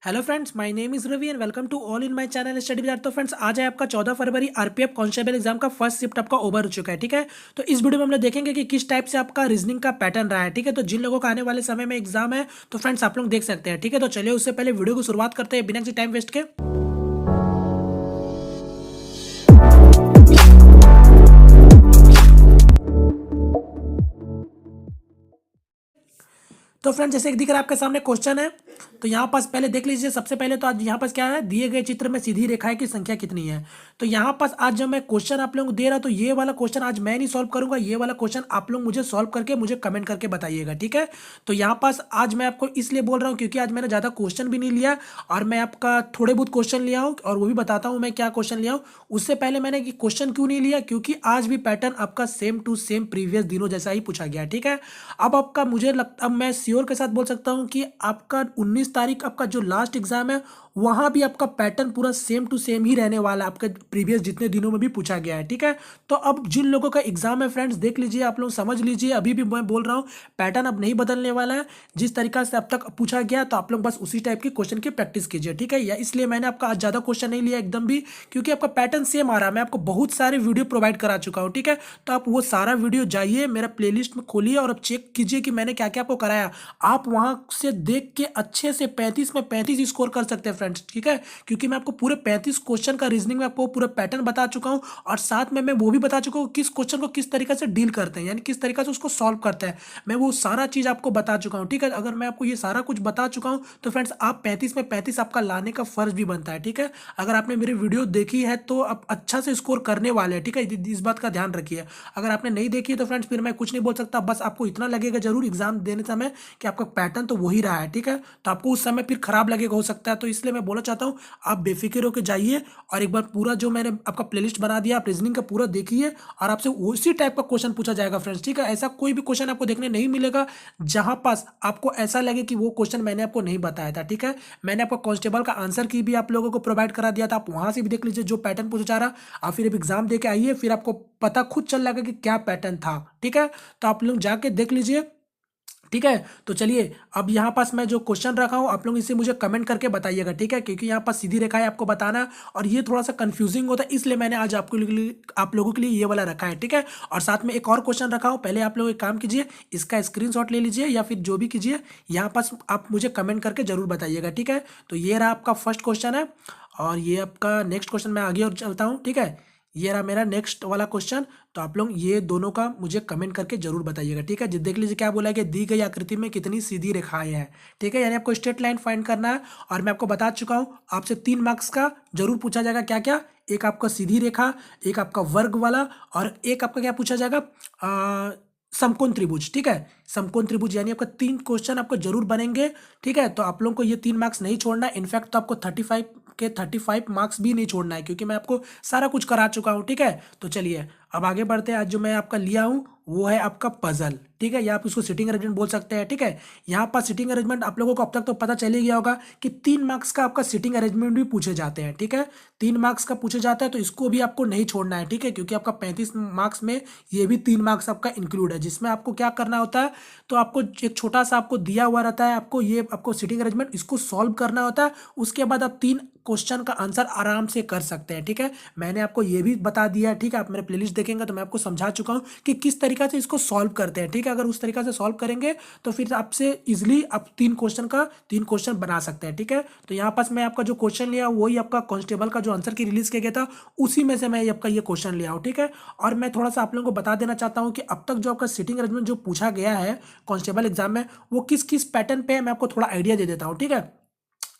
Hello friends, my name is Ravi and welcome to all in my channel study with. तो friends, आज है आपका 14 फरवरी आरपीएफ कांस्टेबल एग्जाम का फर्स्ट शिफ्ट आपका ओवर हो चुका है। ठीक है, तो इस वीडियो में हम लोग देखेंगे कि किस टाइप से आपका रीजनिंग का पैटर्न रहा है। ठीक है, तो जिन लोगों का आने वाले समय में एग्जाम है तो फ्रेंड्स आप लोग देख सकते हैं। ठीक है, तो चलिए उससे पहले वीडियो को शुरुआत करते हैं बिना किसी टाइम वेस्ट के। तो फ्रेंड्स, जैसे दिख रहा है आपके सामने क्वेश्चन है, तो यहाँ पास पहले देख लीजिए। सबसे पहले तो आज यहाँ पास क्या है, दिए गए चित्र में सीधी रेखाएं की संख्या कितनी है। तो यहाँ पास आज जब मैं क्वेश्चन आप लोगों को दे रहा तो ये वाला क्वेश्चन आज मैं नहीं सॉल्व करूंगा, ये वाला क्वेश्चन आप लोग मुझे सॉल्व करके मुझे कमेंट करके बताइएगा। ठीक है, तो यहाँ पास आज मैं आपको इसलिए बोल रहा हूँ क्योंकि आज मैंने ज़्यादा क्वेश्चन भी नहीं लिया और मैं आपका थोड़े बहुत क्वेश्चन लिया हूँ और वो भी बताता हूँ मैं क्या क्वेश्चन लिया हूँ। उससे पहले मैंने कि क्वेश्चन क्यों नहीं लिया, क्योंकि आज भी पैटर्न आपका सेम टू सेम प्रीवियस दिनों जैसा ही पूछा गया है। ठीक है, अब आपका अब मैं श्योर के साथ बोल सकता हूं कि आपका 19 तारीख आपका जो लास्ट एग्जाम है वहां भी आपका पैटर्न पूरा सेम टू सेम ही रहने वाला है, आपके प्रीवियस जितने दिनों में भी पूछा गया है। ठीक है, तो अब जिन लोगों का एग्जाम है फ्रेंड्स, देख लीजिए, आप लोग समझ लीजिए, अभी भी मैं बोल रहा हूँ पैटर्न अब नहीं बदलने वाला है। जिस तरीका से अब तक पूछा गया तो आप लोग बस उसी टाइप के क्वेश्चन की प्रैक्टिस कीजिए। ठीक है, या इसलिए मैंने आपका आज ज्यादा क्वेश्चन नहीं लिया एकदम भी, क्योंकि आपका पैटर्न सेम आ रहा है। मैं आपको बहुत सारे वीडियो प्रोवाइड करा चुका हूँ। ठीक है, तो आप वो सारा वीडियो जाइए, मेरा प्लेलिस्ट में खोलिए और अब चेक कीजिए कि मैंने क्या क्या आपको कराया। आप वहां से देख के अच्छे से 35 में 35 स्कोर कर सकते हैं फ्रेंड्स। ठीक है, क्योंकि मैं आपको पूरे 35 क्वेश्चन का रीजनिंग में आपको पूरा पैटर्न बता चुका हूं और साथ में मैं वो भी बता चुका हूं किस क्वेश्चन को किस तरीके से डील करते हैं, यानी किस तरीके से उसको सॉल्व करते हैं। मैं वो सारा चीज आपको बता चुका हूं। ठीक है, अगर मैं आपको ये सारा कुछ बता चुका हूं तो फ्रेंड्स आप 35 में 35 आपका लाने का फर्ज भी बनता है। ठीक है, अगर आपने मेरी वीडियो देखी है तो आप अच्छा से स्कोर करने वाले हैं। ठीक है, इस बात का ध्यान रखिए। अगर आपने नहीं देखी है तो फ्रेंड्स फिर मैं कुछ नहीं बोल सकता, बस आपको इतना लगेगा जरूर एग्जाम देने समय कि आपका पैटर्न तो वही रहा है। ठीक है, तो आपको उस समय फिर खराब लगेगा हो सकता है, तो इसलिए मैं बोलना चाहता हूँ आप बेफिक्र होकर जाइए और एक बार पूरा जो मैंने आपका प्लेलिस्ट बना दिया आप रीजनिंग का पूरा देखिए और आपसे उसी टाइप का क्वेश्चन पूछा जाएगा फ्रेंड्स। ठीक है, ऐसा कोई भी क्वेश्चन आपको देखने नहीं मिलेगा जहां पास आपको ऐसा लगे कि वो क्वेश्चन मैंने आपको नहीं बताया था। ठीक है, मैंने आपको कांस्टेबल का आंसर की भी आप लोगों को प्रोवाइड करा दिया था, आप वहां से भी देख लीजिए जो पैटर्न पूछा जा रहा। आप फिर एग्जाम दे के आइए, फिर आपको पता खुद चल जाएगा कि क्या पैटर्न था। ठीक है, तो आप लोग जाके देख लीजिए। ठीक है, तो चलिए अब यहाँ पास मैं जो क्वेश्चन रखा हूँ आप लोग इसे मुझे कमेंट करके बताइएगा। ठीक है, क्योंकि यहाँ पास सीधी रेखा है आपको बताना है और ये थोड़ा सा कंफ्यूजिंग होता है, इसलिए मैंने आज आप लोगों के लिए ये वाला रखा है। ठीक है, और साथ में एक और क्वेश्चन रखा हूँ, पहले आप लोग एक काम कीजिए, इसका स्क्रीनशॉट ले लीजिए या फिर जो भी कीजिए, यहाँ पास आप मुझे कमेंट करके जरूर बताइएगा। ठीक है, तो ये रहा आपका फर्स्ट क्वेश्चन है और ये आपका नेक्स्ट क्वेश्चन, मैं आगे और चलता हूँ। ठीक है, ये रहा मेरा नेक्स्ट वाला क्वेश्चन, तो आप लोग ये दोनों का मुझे कमेंट करके जरूर बताइएगा। ठीक है, देख लीजिए क्या बोला है कि दी गई आकृति में कितनी सीधी रेखाएं हैं। ठीक है, यानी आपको स्ट्रेट लाइन फाइंड करना है और मैं आपको बता चुका हूं आपसे 3 मार्क्स का जरूर पूछा जाएगा। क्या क्या, एक आपका सीधी रेखा, एक आपका वर्ग वाला और एक आपका क्या पूछा जाएगा, समकोण त्रिभुज। ठीक है, समकोण त्रिभुज, यानी आपका 3 क्वेश्चन आपको जरूर बनेंगे। ठीक है, तो आप लोगों को ये 3 मार्क्स नहीं छोड़ना है, इनफैक्ट तो आपको 35 मार्क्स भी नहीं छोड़ना है, क्योंकि मैं आपको सारा कुछ करा चुका हूँ। ठीक है, तो चलिए अब आगे बढ़ते हैं। आज जो मैं आपका लिया हूँ वो है आपका पजल। ठीक है, या आप उसको सिटिंग अरेंजमेंट बोल सकते हैं। ठीक है, यहाँ पर सिटिंग अरेंजमेंट आप लोगों को अब तक तो पता चल ही गया होगा कि 3 मार्क्स का आपका सिटिंग अरेंजमेंट भी पूछे जाते हैं। ठीक है, 3 मार्क्स का पूछे जाता है, तो इसको भी आपको नहीं छोड़ना है। ठीक है, क्योंकि आपका 35 मार्क्स में ये भी 3 मार्क्स आपका इंक्लूड है, जिसमें आपको क्या करना होता है, तो आपको एक छोटा सा आपको दिया हुआ रहता है, आपको ये आपको सिटिंग अरेंजमेंट इसको सॉल्व करना होता है। उसके बाद आप 3 क्वेश्चन का आंसर आराम से कर सकते हैं। ठीक है, मैंने आपको ये भी बता दिया है। ठीक है, आप मेरे प्लेलिस्ट देखेंगे तो मैं आपको समझा चुका हूं कि किस तरीका से इसको सॉल्व करते हैं। ठीक है, अगर उस तरीका से सॉल्व करेंगे तो फिर आपसे इजिली आप 3 क्वेश्चन बना सकते हैं। ठीक है, तो यहाँ पास मैं आपका जो क्वेश्चन लिया वही आपका कांस्टेबल का जो आंसर की रिलीज किया गया था उसी में से मैं आपका ये क्वेश्चन लिया हूँ। ठीक है, और मैं थोड़ा सा आप लोगों को बता देना चाहता हूँ कि अब तक जो आपका सिटिंग अरेंजमेंट जो पूछा गया है कांस्टेबल एग्जाम में वो किस किस पैटर्न पे है, मैं आपको थोड़ा आइडिया दे देता हूँ। ठीक है,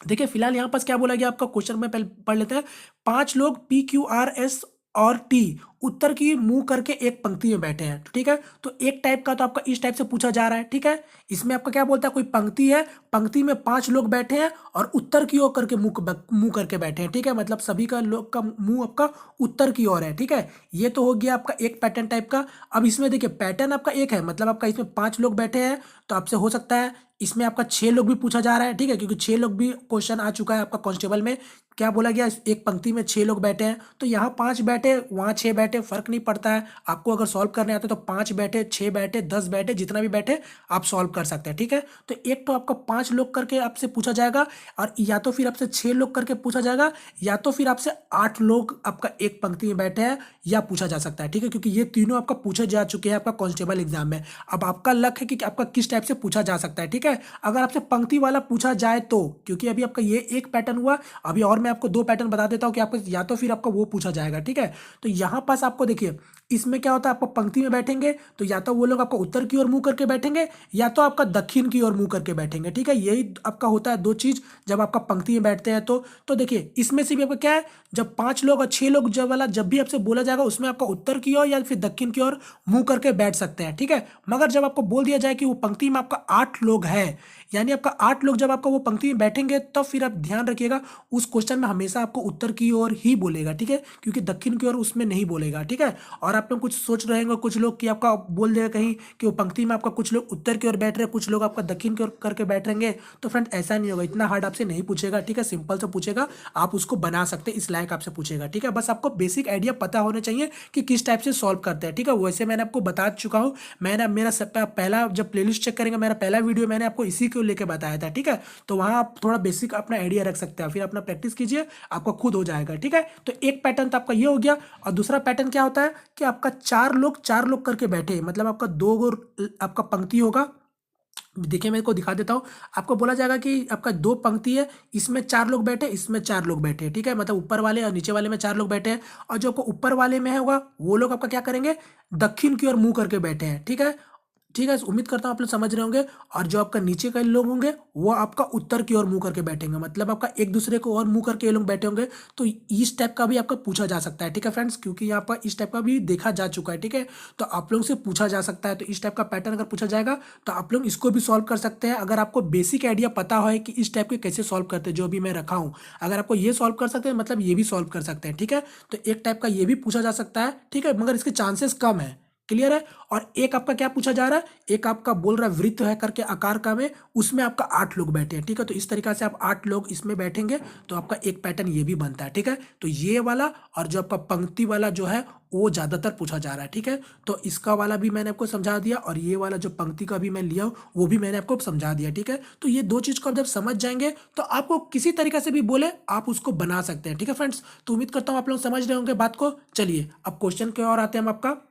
देखिए फिलहाल यहाँ पास क्या बोला गया आपका क्वेश्चन में पहले पढ़ लेते हैं। 5 लोग PQRS और T उत्तर की मुंह करके एक पंक्ति में बैठे हैं। ठीक है, तो एक टाइप का तो आपका इस टाइप से पूछा जा रहा है। ठीक है, इसमें आपका क्या बोलता है, कोई पंक्ति है, पंक्ति में 5 लोग बैठे हैं और उत्तर की ओर करके मुंह करके बैठे हैं। ठीक है, मतलब सभी का लोग का मुंह आपका उत्तर की ओर है। ठीक है, ये तो हो गया आपका एक पैटर्न टाइप का। अब इसमें देखिए पैटर्न आपका एक है, मतलब आपका इसमें 5 लोग बैठे हैं, तो आपसे हो सकता है इसमें आपका 6 लोग भी पूछा जा रहा है। ठीक है, क्योंकि 6 लोग भी क्वेश्चन आ चुका है आपका कांस्टेबल में। क्या बोला गया, एक पंक्ति में 6 लोग बैठे हैं, तो यहाँ 5 बैठे वहाँ 6 बैठे बैठे फर्क नहीं पड़ता है। आपको अगर सॉल्व करने आता है तो 5 बैठे, 6 बैठे, 10 बैठे, जितना भी बैठे आप सॉल्व कर सकते हैं। ठीक है, तो एक तो आपका 5 लोग करके आपसे पूछा जाएगा, और या तो फिर आपसे 6 लोग करके पूछा जाएगा, या तो फिर आपसे 8 लोग आपका एक पंक्ति में बैठे हैं या पूछा जा सकता है। ठीक है, क्योंकि ये तीनों आपका पूछे जा चुके हैं आपका कांस्टेबल एग्जाम में। अब आपका लक है कि आपका किस टाइप से पूछा जा सकता है। ठीक है, अगर आपसे पंक्ति वाला पूछा जाए तो, क्योंकि अभी आपका ये एक पैटर्न हुआ, अभी और मैं आपको 2 पैटर्न बता देता हूँ कि आपको या तो फिर आपका वो पूछा जाएगा। ठीक है, तो यहाँ पास आपको देखिए इसमें क्या होता है, आपको पंक्ति में बैठेंगे तो या तो वो लोग आपका उत्तर की ओर मुंह करके बैठेंगे या तो आपका दक्षिण की ओर मुंह करके बैठेंगे। ठीक है, यही आपका होता है 2 चीज जब आपका पंक्ति में बैठते हैं तो देखिए इसमें से भी आपका क्या है, जब 5 लोग और 6 लोग जब वाला जब भी आपसे बोला जाएगा उसमें आपका उत्तर की ओर या फिर दक्षिण की ओर मुंह करके बैठ सकते हैं। ठीक है, मगर जब आपको बोल दिया जाए कि वो पंक्ति में आपका 8 लोग हैं, यानी आपका 8 लोग जब आपका वो पंक्ति में बैठेंगे तब फिर आप ध्यान रखिएगा उस क्वेश्चन में हमेशा आपको उत्तर की ओर ही बोलेगा। ठीक है, क्योंकि दक्षिण की ओर उसमें नहीं बोलेगा। ठीक है, और आप लोग कुछ सोच रहे होंगे कुछ लोग कि आपका बोल देगा कहीं कि वो पंक्ति में आपका कुछ लोग उत्तर की ओर बैठ रहे हैं, कुछ लोग आपका दक्षिण की ओर करके बैठ रहेंगे, तो फ्रेंड ऐसा नहीं होगा, इतना हार्ड आपसे नहीं पूछेगा। ठीक है, सिंपल से पूछेगा, आप उसको बना सकते हैं, इस लायक आपसे पूछेगा। ठीक है, बस आपको बेसिक आइडिया पता होना चाहिए कि किस टाइप से सॉल्व करते हैं। ठीक है, वैसे मैंने आपको बता चुका हूँ, मैंने मेरा पहला जब प्लेलिस्ट चेक करेंगे मेरा पहला वीडियो मैंने आपको इसी को लेकर बताया था। ठीक है, तो वहां आप थोड़ा बेसिक अपना आइडिया रख सकते हैं, फिर अपना प्रैक्टिस कीजिए, आपका खुद हो जाएगा। ठीक है, तो एक पैटर्न तो आपका ये हो गया, और दूसरा पैटर्न क्या होता है कि आपका 4 लोग करके बैठे, मतलब आपका 2 आपका पंक्ति होगा। देखिए मैं को दिखा देता हूँ, आपको बोला जाएगा कि आपका 2 पंक्ति है, इसमें 4 लोग बैठे, इसमें 4 लोग बैठे। ठीक है, मतलब ऊपर वाले और नीचे वाले में 4 लोग बैठे हैं, और जो आपको ऊपर वाले में होगा वो लोग आपका क्या करेंगे, दक्षिण की ओर मुंह करके बैठे हैं। ठीक है, ठीक है, उम्मीद करता हूँ आप लोग समझ रहे होंगे। और जो आपका नीचे के लोग होंगे वो आपका उत्तर की ओर मुंह करके बैठेंगे, मतलब आपका एक दूसरे को और मुंह करके ये लोग बैठे होंगे। तो इस टाइप का भी आपका पूछा जा सकता है। ठीक है फ्रेंड्स, क्योंकि यहाँ पर इस टाइप का भी देखा जा चुका है। ठीक है, तो आप लोग से पूछा जा सकता है, तो इस टाइप का पैटर्न अगर पूछा जाएगा तो आप लोग इसको भी सॉल्व कर सकते हैं, अगर आपको बेसिक आइडिया पता है कि इस टाइप के कैसे सॉल्व करते हैं जो भी मैं रखा हूँ। अगर आपको ये सॉल्व कर सकते हैं मतलब ये भी सॉल्व कर सकते हैं। ठीक है, तो एक टाइप का ये भी पूछा जा सकता है। ठीक है, मगर इसके चांसेस कम है। क्लियर है, और एक आपका क्या पूछा जा रहा है, एक आपका बोल रहा है वृत्त है करके आकार का में, उसमें आपका 8 लोग बैठे हैं। ठीक है, तो इस तरीका से आप 8 लोग इसमें बैठेंगे तो आपका एक पैटर्न ये भी बनता है। ठीक है, तो ये वाला और जो आपका पंक्ति वाला जो है वो ज्यादातर पूछा जा रहा है। ठीक है, तो इसका वाला भी मैंने आपको समझा दिया, और ये वाला जो पंक्ति का भी मैं लिया हूँ वो भी मैंने आपको समझा दिया। ठीक है, तो ये 2 चीज को आप जब समझ जाएंगे तो आपको किसी तरीके से भी बोले आप उसको बना सकते हैं। ठीक है फ्रेंड्स, तो उम्मीद करता हूँ आप लोग समझ रहे होंगे बात को। चलिए अब क्वेश्चन की ओर आते हैं हम आपका।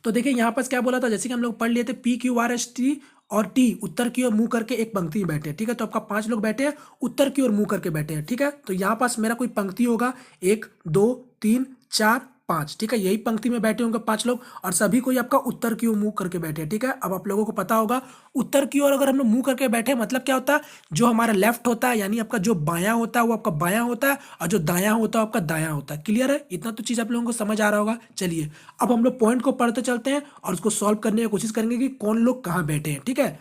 तो देखिए यहाँ पर क्या बोला था, जैसे कि हम लोग पढ़ लिए थे PQRST और टी उत्तर की ओर मुंह करके एक पंक्ति में बैठे। ठीक है, तो आपका 5 लोग बैठे हैं, उत्तर की ओर मुंह करके बैठे हैं। ठीक है, तो यहाँ पास मेरा कोई पंक्ति होगा 1 2 3 4 5। ठीक है, यही पंक्ति में बैठे होंगे 5 लोग, और सभी कोई आपका उत्तर की ओर मुंह करके बैठे हैं। ठीक है, अब आप लोगों को पता होगा उत्तर की ओर अगर हम लोग मुंह करके बैठे मतलब क्या होता है, जो हमारा लेफ्ट होता है यानी आपका जो बायां होता है वो आपका बायां होता है, और जो दायां होता है आपका दायां होता है। क्लियर है, इतना तो चीज आप लोगों को समझ आ रहा होगा। चलिए अब हम लोग पॉइंट को पढ़ते चलते हैं और उसको सॉल्व करने की कोशिश करेंगे कि कौन लोग कहाँ बैठे हैं। ठीक है,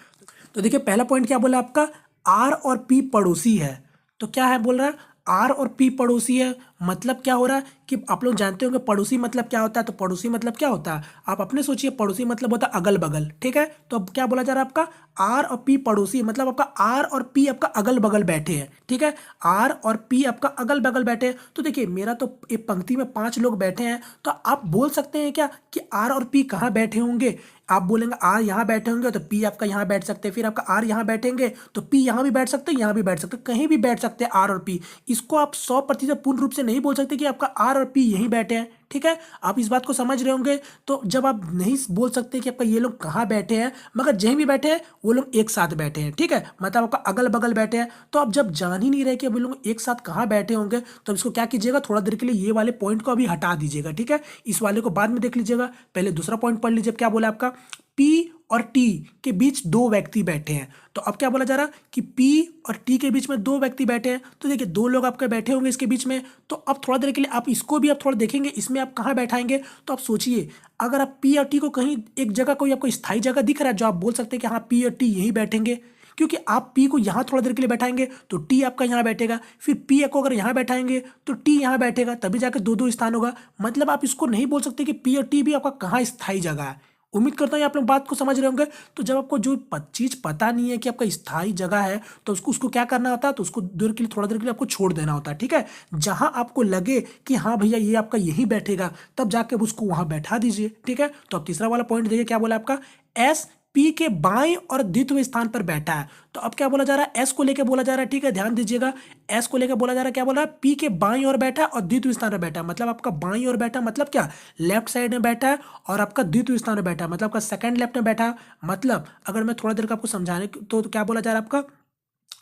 तो देखिए पहला पॉइंट क्या बोला आपका, आर और पी पड़ोसी है। तो क्या है बोल रहा है, आर और पी पड़ोसी है, मतलब क्या हो रहा है कि आप लोग जानते होंगे पड़ोसी मतलब क्या होता है। तो पड़ोसी मतलब क्या होता है, आप अपने सोचिए, पड़ोसी मतलब होता है अगल बगल। ठीक है, तो अब क्या बोला जा रहा है आपका, आर और पी पड़ोसी मतलब आपका आर और पी आपका अगल बगल बैठे हैं। ठीक है, आर और पी आपका अगल बगल बैठे हैं। तो देखिए मेरा तो एक पंक्ति में 5 लोग बैठे हैं, तो आप बोल सकते हैं क्या कि आर और पी कहाँ बैठे होंगे। आप बोलेंगे आर यहाँ बैठे होंगे तो पी आपका यहाँ बैठ सकते हैं, फिर आपका आर यहाँ बैठेंगे तो पी यहाँ भी बैठ सकते हैं, यहाँ भी बैठ सकते हैं, कहीं भी बैठ सकते हैं आर और पी। इसको आप 100% पूर्ण रूप से नहीं बोल सकते कि आपका आर और पी यहीं बैठे हैं। ठीक है, आप इस बात को समझ रहे होंगे। तो जब आप नहीं बोल सकते कि आपका ये लोग कहाँ बैठे हैं, मगर जहीं भी बैठे हैं वो लोग एक साथ बैठे हैं। ठीक है, मतलब आपका अगल बगल बैठे हैं, तो आप जब जान ही नहीं रहे कि वो लोग एक साथ कहाँ बैठे होंगे तो इसको क्या कीजिएगा, थोड़ा देर के लिए ये वाले पॉइंट को अभी हटा दीजिएगा। ठीक है, इस वाले को बाद में देख लीजिएगा, पहले दूसरा पॉइंट पढ़ लीजिए। क्या बोला आपका, पी और टी के बीच 2 व्यक्ति बैठे हैं। तो अब क्या बोला जा रहा कि पी और टी के बीच में 2 व्यक्ति बैठे हैं। तो देखिए 2 लोग आपके बैठे होंगे इसके बीच में। तो अब थोड़ा देर के लिए आप इसको भी आप थोड़ा देखेंगे, इसमें आप कहाँ बैठाएंगे। तो आप सोचिए, अगर आप पी और टी को कहीं एक जगह कोई आपको स्थायी जगह दिख रहा है जो आप बोल सकते हैं कि हाँ पी और टी यहीं बैठेंगे, क्योंकि आप पी को यहाँ थोड़ा देर के लिए बैठाएंगे तो टी आपका यहाँ बैठेगा, फिर पी को अगर यहाँ बैठाएंगे तो टी यहाँ बैठेगा, तभी जाकर 2-2 स्थान होगा। मतलब आप इसको नहीं बोल सकते कि पी और टी भी आपका कहाँ स्थायी जगह है, उम्मीद करता हूँ ये आप लोग बात को समझ रहे होंगे। तो जब आपको जो चीज़ पता नहीं है कि आपका स्थायी जगह है, तो उसको क्या करना होता है, तो उसको देर के लिए, थोड़ा देर के लिए आपको छोड़ देना होता है, ठीक है। जहां आपको लगे कि हाँ भैया ये आपका यही बैठेगा, तब जाके उसको वहां बैठा दीजिए, ठीक है। तो अब तीसरा वाला पॉइंट देखिए क्या बोला आपका, एस पी के बाएं और द्वितीय स्थान पर बैठा है। तो अब क्या बोला जा रहा है, एस को लेके बोला जा रहा है, ठीक है, ध्यान दीजिएगा। एस को लेके बोला जा रहा है, क्या बोला है, पी के बाईं ओर बैठा है और द्वितीय स्थान पर बैठा है। मतलब आपका बाईं ओर बैठा मतलब क्या, लेफ्ट साइड में बैठा है, और आपका द्वितीय स्थान में बैठा है मतलब आपका सेकंड लेफ्ट में बैठा है। मतलब अगर मैं थोड़ा देर का आपको समझाने तो क्या बोला जा रहा है आपका,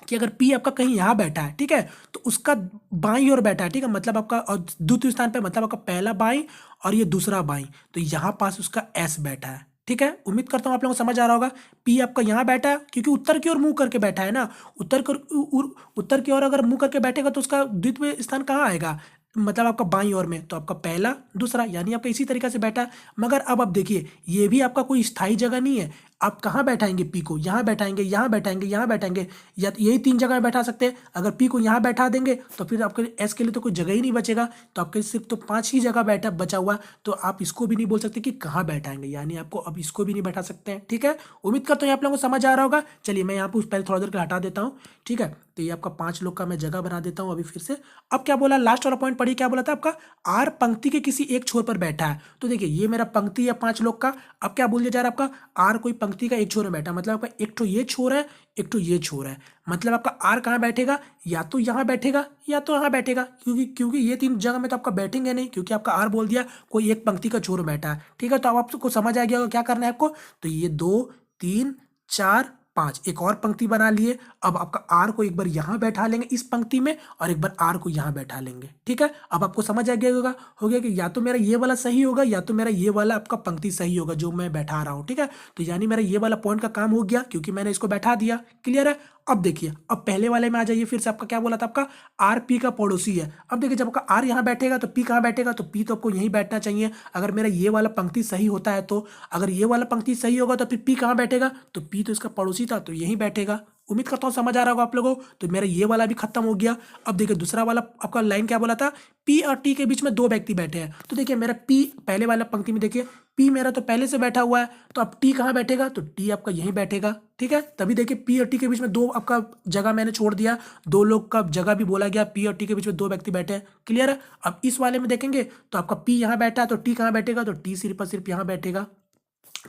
कि अगर पी आपका कहीं यहाँ बैठा है, ठीक है, तो उसका बाईं ओर बैठा है, ठीक है, मतलब आपका, और द्वितीय स्थान पे मतलब आपका पहला बाईं और ये दूसरा बाईं, तो यहाँ पास उसका एस बैठा है, ठीक है। उम्मीद करता हूँ आप लोगों को समझ आ रहा होगा। पी आपका यहाँ बैठा है क्योंकि उत्तर की ओर मुंह करके बैठा है ना, उत्तर की ओर अगर मुंह करके बैठेगा तो उसका द्वितीय स्थान कहाँ आएगा, मतलब आपका बाईं ओर में, तो आपका पहला दूसरा, यानी आपका इसी तरीके से बैठा है। मगर अब आप देखिए, ये भी आपका कोई स्थायी जगह नहीं है। आप कहाँ बैठाएंगे पी को, यहाँ बैठाएंगे, यहाँ बैठाएंगे, यहाँ बैठाएंगे, या तो यही तीन जगह में बैठा सकते हैं। अगर पी को यहाँ बैठा देंगे तो फिर आपके एस के लिए तो कोई जगह ही नहीं बचेगा, तो आपके सिर्फ तो 5 ही जगह बैठा बचा हुआ। तो आप इसको भी नहीं बोल सकते कि कहाँ बैठाएंगे, यानी आपको अब इसको भी नहीं बैठा सकते हैं, ठीक है। उम्मीद करता हूँ आप लोगों को समझ आ रहा होगा। चलिए मैं यहाँ पे पहले थोड़ा देर के लिए हटा देता हूँ, ठीक है। तो ये आपका 5 लोग का मैं जगह बना देता हूँ अभी फिर से। अब क्या बोला, लास्ट वाला पॉइंट पढ़िए, क्या बोला था आपका, आर पंक्ति के किसी एक छोर पर बैठा है। तो देखिए ये मेरा पंक्ति है 5 लोग का। अब क्या बोल दिया जा रहा है आपका, आर कोई पंक्ति का एक छोर में बैठा, मतलब आपका एक तो ये छोर है, एक तो ये छोर है। मतलब आपका आर कहाँ बैठेगा, या तो यहाँ बैठेगा या तो यहाँ बैठेगा, क्योंकि ये 3 जगह में तो आपका बैठेंगे नहीं, क्योंकि आपका आर बोल दिया कोई एक पंक्ति का छोर बैठा है, ठीक है। तो अब आपको समझ आ गया होगा क्या करना है आपको। तो ये 2 3 4 5 एक और पंक्ति बना लिए। अब आपका आर को एक बार यहाँ बैठा लेंगे इस पंक्ति में, और एक बार आर को यहाँ बैठा लेंगे, ठीक है। अब आपको समझ आ गया होगा, हो गया कि या तो मेरा ये वाला सही होगा या तो मेरा ये वाला आपका पंक्ति सही होगा जो मैं बैठा रहा हूँ, ठीक है। तो यानी मेरा ये वाला पॉइंट का काम हो गया क्योंकि मैंने इसको बैठा दिया। क्लियर है। अब देखिए, अब पहले वाले में आ जाइए फिर से। आपका क्या बोला था, आपका आर पी का पड़ोसी है। अब देखिए जब आपका आर यहाँ बैठेगा तो पी कहाँ बैठेगा, तो पी तो आपको यहीं बैठना चाहिए। अगर मेरा ये वाला पंक्ति सही होता है, तो अगर ये वाला पंक्ति सही होगा तो फिर पी कहाँ बैठेगा, तो पी तो इसका पड़ोसी था तो यहीं बैठेगा। उम्मीद करता हूँ समझ आ रहा होगा आप लोगों को। तो मेरा ये वाला भी खत्म हो गया। अब देखिए दूसरा वाला आपका लाइन क्या बोला था, पी और टी के बीच में 2 व्यक्ति बैठे हैं। तो देखिए मेरा पी पहले वाला पंक्ति में देखिए पी मेरा तो पहले से बैठा हुआ है, तो अब टी कहाँ बैठेगा, तो टी आपका यहीं बैठेगा, ठीक है। तभी देखिए पी और टी के बीच में 2 आपका जगह मैंने छोड़ दिया, 2 लोग का जगह भी बोला गया, पी और टी के बीच में 2 व्यक्ति बैठे हैं। क्लियर है। अब इस वाले में देखेंगे तो आपका पी यहाँ बैठा है तो टी कहाँ बैठेगा, तो टी सिर्फ और सिर्फ यहाँ बैठेगा,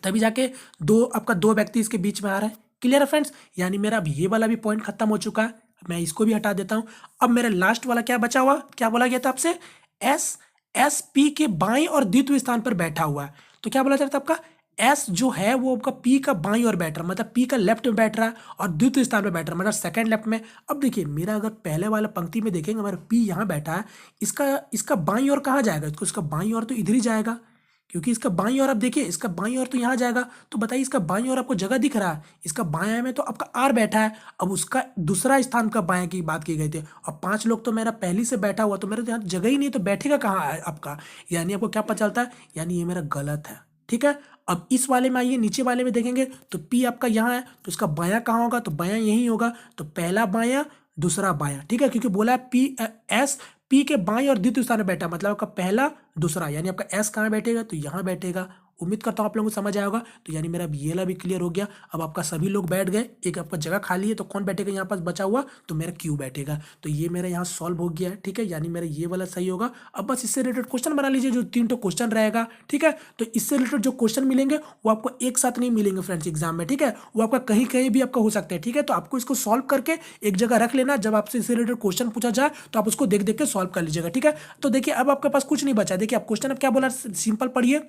तभी जाके आपका 2 व्यक्ति इसके बीच में आ रहा है। क्लियर है फ्रेंड्स। यानी मेरा अब ये वाला भी पॉइंट खत्म हो चुका है। मैं इसको भी हटा देता हूं। अब मेरा लास्ट वाला क्या बचा हुआ, क्या बोला गया था आपसे, एस पी के बाईं और द्वितीय स्थान पर बैठा हुआ है। तो क्या बोला जाता है आपका, एस जो है वो आपका पी का बाईं ओर बैठ रहा है, मतलब पी का लेफ्ट में बैठ रहा है और द्वितीय स्थान पे बैठ रहा है, मतलब सेकंड लेफ्ट में। अब देखिए मेरा अगर पहले वाला पंक्ति में देखेंगे, हमारा पी यहाँ बैठा है, इसका बाईं ओर कहाँ जाएगा, इसका बाईं ओर तो इधर ही जाएगा, क्योंकि इसका बाईं ओर आप देखिए, इसका बाईं ओर तो यहाँ जाएगा। तो बताइए इसका बाईं ओर आपको जगह दिख रहा है, इसका बायां में तो आपका आर बैठा है। अब उसका दूसरा स्थान का बायां की बात की गई थी, और 5 लोग तो मेरा पहले से बैठा हुआ, तो मेरे तो यहाँ जगह ही नहीं, तो बैठेगा कहाँ है आपका। यानी आपको क्या पता चलता है, यानी ये मेरा गलत है, ठीक है। अब इस वाले में आइए, नीचे वाले में देखेंगे तो पी आपका यहाँ है, तो इसका बायां कहाँ होगा, तो बायां यही होगा। तो पहला बायां दूसरा बायां, ठीक है, क्योंकि बोला है पी एस पी के बाएं और द्वितीय स्थान में बैठा, मतलब आपका पहला दूसरा, यानी आपका एस कहाँ बैठेगा, तो यहाँ बैठेगा। उम्मीद करता हूँ आप लोगों को समझ आया होगा। तो यानी मेरा अब ये वाला भी क्लियर हो गया। अब आपका सभी लोग बैठ गए, एक आपका जगह खाली है, तो कौन बैठेगा यहाँ पास बचा हुआ, तो मेरा क्यू बैठेगा। तो ये मेरा यहाँ सॉल्व हो गया है, ठीक है, यानी मेरा ये वाला सही होगा। अब बस इससे रिलेटेड क्वेश्चन बना लीजिए, जो 3 तो क्वेश्चन रहेगा, ठीक है। तो इससे रिलेटेड जो क्वेश्चन मिलेंगे वो आपको एक साथ नहीं मिलेंगे फ्रेंड्स एग्जाम में, ठीक है, वो आपका कहीं कहीं भी आपका हो सकता है, ठीक है। तो आपको इसको सॉल्व करके एक जगह रख लेना, जब आपसे इससे रिलेटेड क्वेश्चन पूछा जाए तो आप उसको देख देख के सॉल्व कर लीजिएगा, ठीक है। तो देखिए अब आपके पास कुछ नहीं बचा। देखिए आप क्वेश्चन अब क्या बोला, सिंपल पढ़िए,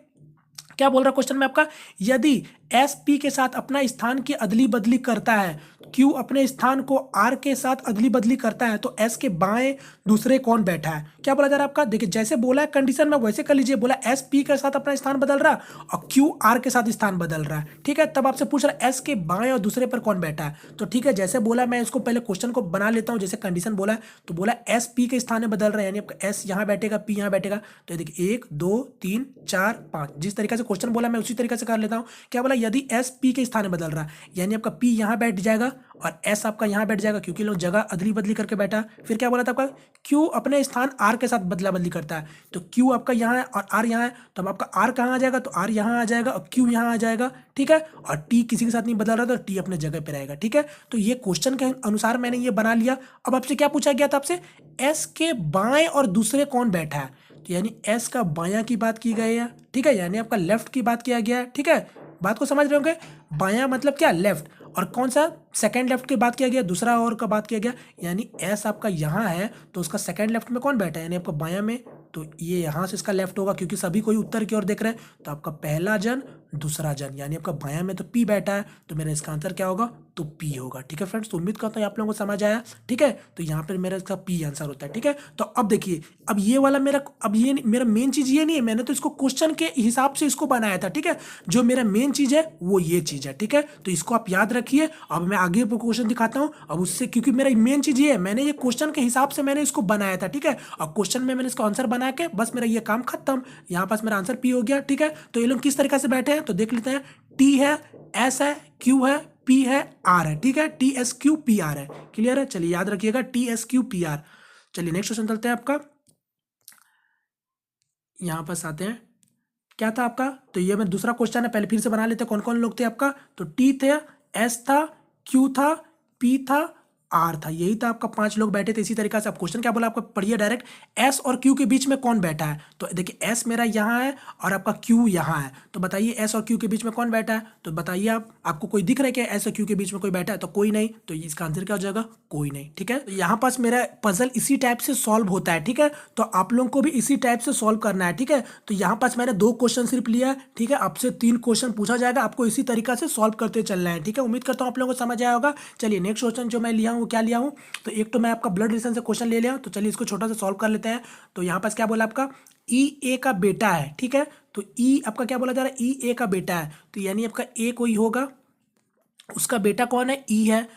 क्या बोल रहा है क्वेश्चन में आपका, यदि एस पी के साथ अपना स्थान की अदली बदली करता है, क्यू अपने स्थान को आर के साथ अदली बदली करता है, तो एस के बाएं दूसरे कौन बैठा है। क्या बोला जा रहा है आपका, देखिए जैसे बोला है कंडीशन में वैसे कर लीजिए। बोला एस पी के साथ अपना स्थान बदल रहा है और क्यू आर के साथ स्थान बदल रहा है, ठीक है। तब आपसे पूछ रहा है एस के बाएं और दूसरे पर कौन बैठा है। तो ठीक है, जैसे बोला मैं इसको पहले क्वेश्चन को बना लेता हूँ, जैसे कंडीशन बोला है। तो बोला एस पी के स्थान में बदल रहा है, यानी आपका एस यहाँ बैठेगा, पी यहाँ बैठेगा। तो देखिए 1 2 3 4 5 जिस तरीके से क्वेश्चन बोला मैं उसी तरीके से कर लेता हूँ। क्या बोला, यदि एस पी के स्थान में बदल रहा है यानी आपका पी यहाँ बैठ जाएगा और एस आपका यहाँ बैठ जाएगा क्योंकि लोग जगह अदली बदली करके बैठा। फिर क्या बोला था आपका, क्यू अपने स्थान आर के साथ बदला बदली करता है, तो क्यू आपका यहाँ है और आर यहाँ है, तो अब आपका आर कहाँ आ जाएगा, तो आर यहाँ आ जाएगा और क्यू यहाँ आ जाएगा। ठीक है, और टी किसी के साथ नहीं बदल रहा तो टी अपने जगह पे रहेगा। ठीक है, तो ये क्वेश्चन के अनुसार मैंने ये बना लिया। अब आपसे क्या पूछा गया था, आपसे एस के बाएं और दूसरे कौन बैठा है, तो यानी एस का बायां की बात की गई है। ठीक है, यानी आपका लेफ्ट की बात किया गया है। ठीक है, बात को समझ रहे होंगे, बायां मतलब क्या, लेफ्ट, और कौन सा सेकंड लेफ्ट की बात किया गया, दूसरा और का बात किया गया, यानी एस आपका यहाँ है तो उसका सेकंड लेफ्ट में कौन बैठा है, यानी आपका बायां में, तो ये यहाँ से इसका लेफ्ट होगा क्योंकि सभी कोई उत्तर की ओर देख रहे हैं, तो आपका पहला जन दूसरा जन, यानी आपका बायां में तो पी बैठा है, तो मेरा इसका आंसर क्या होगा, तो पी होगा। ठीक है फ्रेंड्स, तो उम्मीद करता हूँ आप लोगों को समझ आया। ठीक है, तो यहाँ पर मेरा इसका पी आंसर होता है। ठीक है, तो अब देखिए, अब ये वाला मेरा, अब ये मेरा मेन चीज ये नहीं है, मैंने तो इसको क्वेश्चन के हिसाब से इसको बनाया था। ठीक है, जो मेरा मेन चीज है वो ये चीज है। ठीक है, तो इसको आप याद रखिए। अब मैं आगे क्वेश्चन दिखाता हूँ, अब उससे, क्योंकि मेरा मेन चीज ये है, मैंने ये क्वेश्चन के हिसाब से मैंने इसको बनाया था। ठीक है, और क्वेश्चन में मैंने इसका आंसर बना के बस मेरा ये काम खत्म, यहाँ पास मेरा आंसर पी हो गया। ठीक है, तो ये लोग किस तरीके से बैठे हैं तो देख लेते हैं, टी है, एस है, क्यू है, पी है, आर है। ठीक है, T S Q P R है। क्लियर है, चलिए याद रखिएगा, T S Q P R. चलिए नेक्स्ट क्वेश्चन चलते हैं आपका, यहाँ पास आते हैं, क्या था आपका, तो ये मैं दूसरा क्वेश्चन है, पहले फिर से बना लेते हैं, कौन कौन लोग थे आपका, तो टी थे, एस था, क्यू था, पी था, आर था, यही था आपका, 5 लोग बैठे थे। इसी तरीके से आप क्वेश्चन क्या बोला आपका, पढ़िए डायरेक्ट, एस और क्यू के बीच में कौन बैठा है, तो देखिए एस मेरा यहाँ है और आपका क्यू यहाँ है, तो बताइए एस और क्यू के बीच में कौन बैठा है, तो बताइए आप, आपको कोई दिख रहा है क्या एस और क्यू के बीच में कोई बैठा है, तो कोई नहीं, तो इसका आंसर क्या हो जाएगा, कोई नहीं। ठीक है, तो यहाँ पास मेरा पजल इसी टाइप से सॉल्व होता है। ठीक है, तो आप लोगों को भी इसी टाइप से सॉल्व करना है। ठीक है, तो यहाँ पास मैंने 2 क्वेश्चन सिर्फ लिया है। ठीक है, आपसे 3 क्वेश्चन पूछा जाएगा, आपको इसी तरीका से सॉल्व करते चलना है। ठीक है, उम्मीद करता हूँ आप लोगों को समझ आया होगा। चलिए नेक्स्ट क्वेश्चन जो मैं लिया हूँ वो क्या लिया हूँ, तो एक तो मैं आपका ब्लड रिलेशन से क्वेश्चन ले लिया, तो चलिए इसको छोटा सा सॉल्व कर लेते हैं। तो यहाँ पास क्या बोला आपका, ई ए का बेटा है। ठीक है, तो ई आपका क्या बोला जा रहा है, ई ए का बेटा है, तो यानी आपका ए कोई होगा, उसका बेटा कौन है, ई है।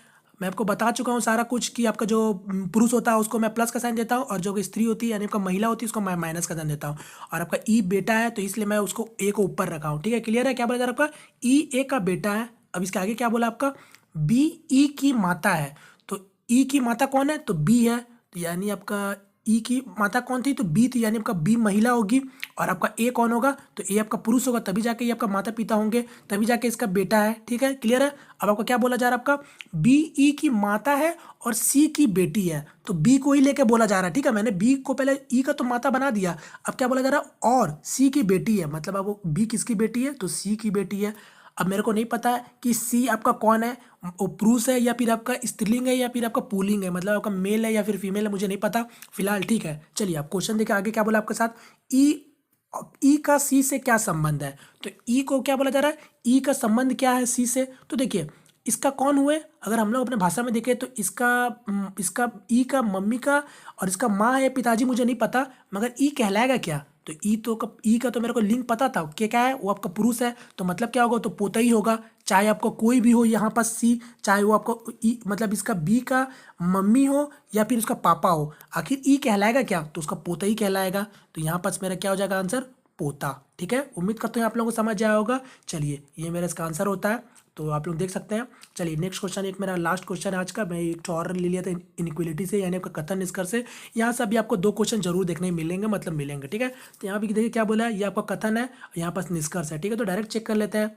मैं आपको बता चुका हूँ सारा कुछ कि आपका जो पुरुष होता है उसको मैं प्लस का साइन देता हूँ, और जो स्त्री होती है यानी आपका महिला होती है उसको मैं माइनस का साइन देता हूँ, और आपका ई बेटा है तो इसलिए मैं उसको ए को ऊपर रखा हूँ। ठीक है, क्लियर है, क्या बोला जा रहा है आपका, ई ए का बेटा है। अब इसके आगे क्या बोला आपका, बी ई की माता है, तो ई की माता कौन है, तो बी है, तो यानी आपका ई की माता कौन थी, तो बी थी, यानी आपका बी महिला होगी, और आपका ए कौन होगा, तो ए आपका पुरुष होगा, तभी जाके ये आपका माता पिता होंगे, तभी जाके इसका बेटा है। ठीक है, क्लियर है। अब आपका क्या बोला जा रहा है, आपका बी ई की माता है और सी की बेटी है, तो बी को ही लेके बोला जा रहा है। ठीक है, मैंने बी को पहले ई का तो माता बना दिया, अब क्या बोला जा रहा है, और सी की बेटी है, मतलब अब वो बी किसकी बेटी है, तो सी की बेटी है। अब मेरे को नहीं पता है कि सी आपका कौन है, वो पुरुष है या फिर आपका स्त्रीलिंग है या फिर आपका पुल्लिंग है, मतलब आपका मेल है या फिर फीमेल है, मुझे नहीं पता फिलहाल। ठीक है, चलिए आप क्वेश्चन देखिए आगे क्या बोला आपके साथ, ई का सी से क्या संबंध है, तो ई को क्या बोला जा रहा है, ई का संबंध क्या है सी से, तो देखिए इसका कौन हुए, अगर हम लोग अपने भाषा में देखें तो इसका ई का मम्मी का और इसका माँ है पिताजी, मुझे नहीं पता, मगर ई कहलाएगा क्या, तो ई का तो मेरे को लिंक पता था कि क्या है, वो आपका पुरुष है, तो मतलब क्या होगा, तो पोता ही होगा, चाहे आपको कोई भी हो यहाँ पर सी, चाहे वो आपको ई मतलब इसका बी का मम्मी हो या फिर उसका पापा हो, आखिर ई कहलाएगा क्या, तो उसका पोता ही कहलाएगा, तो यहाँ पास मेरा क्या हो जाएगा आंसर, पोता। ठीक है, उम्मीद करते हैं आप लोगों को समझ आया होगा। चलिए ये मेरा इसका आंसर होता है, तो आप लोग देख सकते हैं। चलिए नेक्स्ट क्वेश्चन, एक मेरा लास्ट क्वेश्चन है आज का, मैं एक और ले लिया था इनइक्वलिटी से, यानी आपका कथन निष्कर्ष से। यहाँ से अभी आपको 2 क्वेश्चन जरूर देखने मिलेंगे, मतलब मिलेंगे। ठीक है, तो यहाँ भी देखिए क्या बोला है, ये आपका कथन है, यहाँ पास निष्कर्ष है। ठीक है, तो डायरेक्ट चेक कर लेते हैं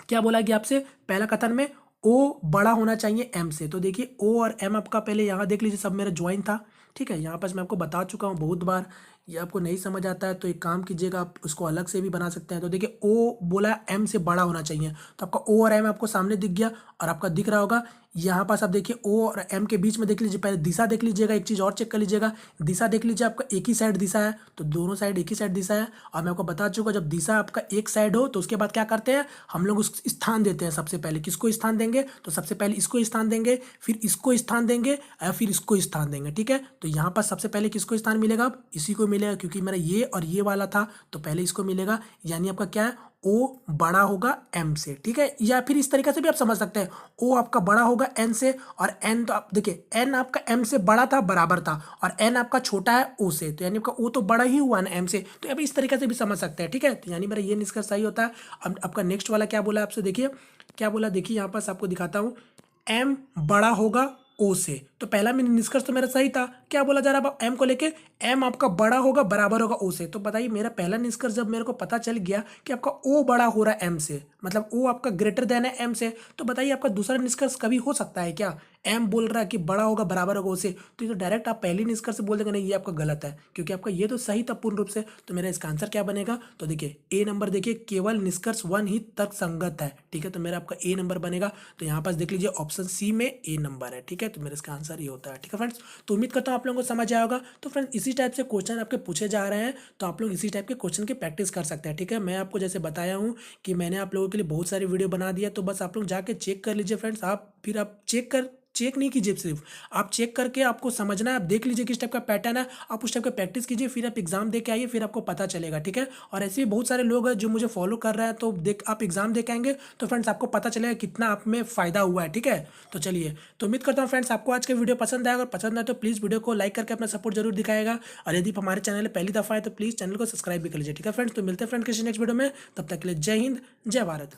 क्या बोला गया आपसे। पहला कथन में ओ बड़ा होना चाहिए एम से, तो देखिए ओ और एम आपका पहले यहाँ देख लीजिए, सब मेरा ज्वाइन था। ठीक है, यहाँ पास मैं आपको बता चुका हूँ बहुत बार, ये आपको नहीं समझ आता है तो एक काम कीजिएगा, आप उसको अलग से भी बना सकते हैं। तो देखिए ओ बोला एम से बड़ा होना चाहिए, तो आपका ओ और एम आपको सामने दिख गया, और आपका दिख रहा होगा यहाँ पास आप देखिए ओ और एम के बीच में देख लीजिए, पहले दिशा देख लीजिएगा, एक चीज़ और चेक कर लीजिएगा, दिशा देख लीजिए, आपका एक ही साइड दिशा है, तो दोनों साइड एक ही साइड दिशा है। और मैं आपको बता चुका, जब दिशा आपका एक साइड हो तो उसके बाद क्या करते हैं हम लोग, उस स्थान देते हैं। सबसे पहले किसको स्थान देंगे, तो सबसे पहले इसको स्थान देंगे, फिर इसको स्थान देंगे, या फिर इसको स्थान देंगे। ठीक है, तो यहाँ पर सबसे पहले किसको स्थान मिलेगा, अब इसी को मिलेगा, क्योंकि मेरा ये और ये वाला था तो पहले इसको मिलेगा, यानी आपका क्या है, ओ बड़ा होगा एम से, ठीक है। या फिर इस तरीके से भी आप समझ सकते हैं, ओ आपका बड़ा होगा एन से, और एन तो आप देखिए एन आपका एम से बड़ा था, बराबर था, और एन आपका छोटा है ओ से, तो यानी आपका ओ तो बड़ा ही हुआ ना एम से, तो अभी इस तरीके से भी समझ सकते हैं, ठीक है। तो यानी मेरा ये निष्कर्ष सही होता है। अब आपका नेक्स्ट वाला क्या बोला आपसे, देखिए क्या बोला, देखिए यहाँ पास आपको दिखाता हूँ, एम बड़ा होगा ओ से, तो पहला में निष्कर्ष तो मेरा सही था। क्या बोला जा रहा है एम को लेके, एम आपका बड़ा होगा बराबर होगा ओ से, तो बताइए मेरा पहला निष्कर्ष जब मेरे को पता चल गया कि आपका ओ बड़ा हो रहा है एम से, मतलब ओ आपका ग्रेटर देन है एम से, तो बताइए आपका दूसरा निष्कर्ष कभी हो सकता है क्या, एम बोल रहा है कि बड़ा होगा बराबर होगा ओ से, तो ये तो डायरेक्ट आप पहली निष्कर्ष से बोल देंगे नहीं ये आपका गलत है, क्योंकि आपका ये तो सही था पूर्ण रूप से। तो मेरा इसका आंसर क्या बनेगा, तो देखिए ए नंबर, देखिए केवल निष्कर्ष 1 ही तर्क संगत है, ठीक है, तो मेरा आपका ए नंबर बनेगा। तो यहाँ पास देख लीजिए ऑप्शन सी में ए नंबर है, ठीक है, तो मेरा इसका आंसर ये होता है, ठीक है फ्रेंड्स। तो उम्मीद करता हूँ आप लोगों को समझ आया होगा। तो फ्रेंड्स इसी टाइप से क्वेश्चन आपके पूछे जा रहे हैं, तो आप लोग इसी टाइप के क्वेश्चन की प्रैक्टिस कर सकते हैं, ठीक है। मैं आपको जैसे बताया हूँ कि मैंने आप लोगों के लिए बहुत सारी वीडियो बना दिया, तो बस आप लोग जाके चेक कर लीजिए फ्रेंड्स। आप फिर आप चेक नहीं कीजिए, सिर्फ आप चेक करके आपको समझना है, आप देख लीजिए किस टाइप का पैटर्न है, आप उस टाइप का प्रैक्टिस कीजिए, फिर आप एग्जाम दे के आइए, फिर आपको पता चलेगा, ठीक है। और ऐसे भी बहुत सारे लोग हैं जो मुझे फॉलो कर रहे हैं, तो देख आप एग्जाम दे के आएंगे तो फ्रेंड्स आपको पता चलेगा कितना आप में फायदा हुआ है, ठीक है। तो चलिए, तो उम्मीद करता हूँ फ्रेंड्स आपको आज का वीडियो पसंद आएगा, अगर पसंद आए तो प्लीज़ वीडियो को लाइक करके अपना सपोर्ट जरूर दिखाएगा, और यदि हमारे चैनल में पहली दफा है तो प्लीज़ चैनल को सब्सक्राइब भी कर लीजिए, ठीक है फ्रेंड्स। तो मिलते हैं फ्रेंड किसी नेक्स्ट वीडियो में, तब तक के लिए जय हिंद, जय भारत।